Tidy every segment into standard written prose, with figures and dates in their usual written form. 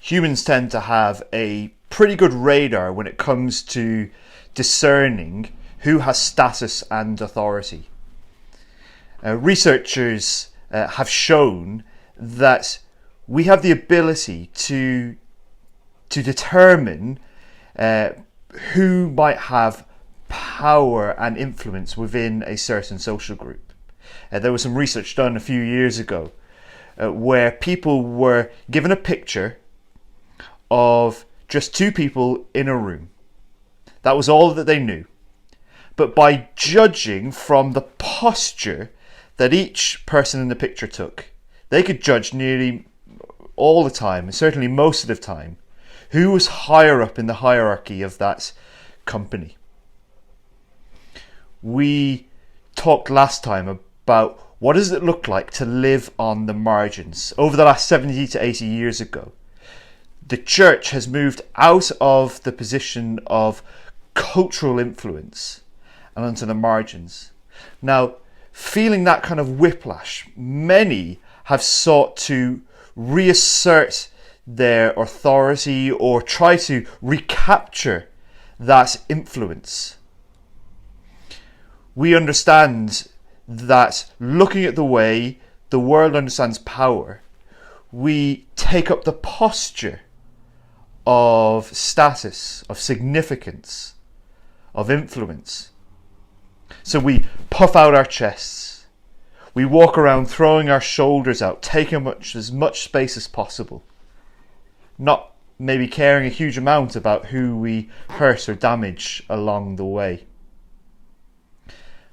humans tend to have a pretty good radar when it comes to discerning who has status and authority. Researchers have shown that we have the ability to determine who might have power and influence within a certain social group. There was some research done a few years ago where people were given a picture of just two people in a room. That was all that they knew. But by judging from the posture that each person in the picture took, they could judge nearly all the time, and certainly most of the time, who was higher up in the hierarchy of that company. We talked last time about what does it look like to live on the margins. Over the last 70 to 80 years ago, the church has moved out of the position of cultural influence and onto the margins. Now, feeling that kind of whiplash, many have sought to reassert their authority or try to recapture that influence. We understand that looking at the way the world understands power, we take up the posture of status, of significance, of influence. So we puff out our chests. We walk around throwing our shoulders out, taking as much space as possible. Not maybe caring a huge amount about who we hurt or damage along the way.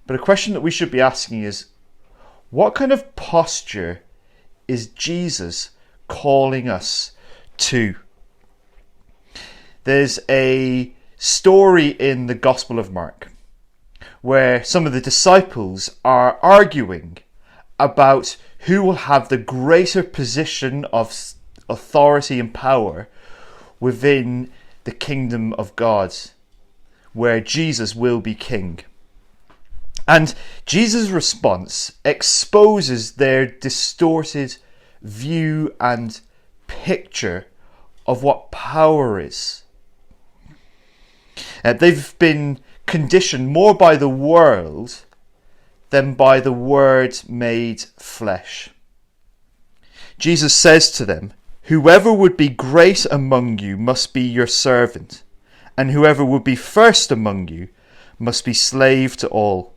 But a question that we should be asking is, what kind of posture is Jesus calling us to? There's a story in the Gospel of Mark where some of the disciples are arguing about who will have the greater position of authority and power within the kingdom of God, where Jesus will be king. And Jesus' response exposes their distorted view and picture of what power is. They've been conditioned more by the world than by the Word made flesh. Jesus says to them, "Whoever would be great among you must be your servant, and whoever would be first among you must be slave to all.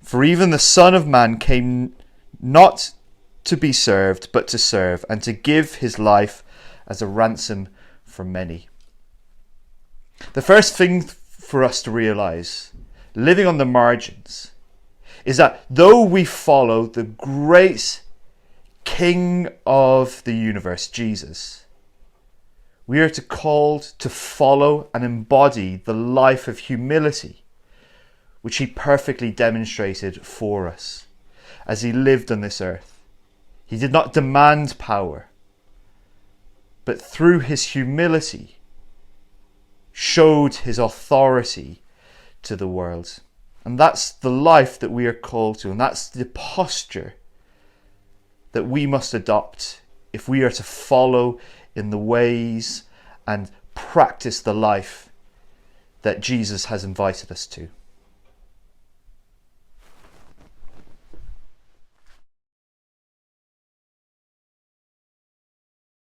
For even the Son of Man came not to be served, but to serve, and to give his life as a ransom for many." The first thing for us to realise, living on the margins, is that though we follow the great King of the universe, Jesus, we are called to follow and embody the life of humility which he perfectly demonstrated for us as he lived on this earth. He did not demand power, but through his humility showed his authority to the world. And that's the life that we are called to, and that's the posture that we must adopt if we are to follow in the ways and practice the life that Jesus has invited us to.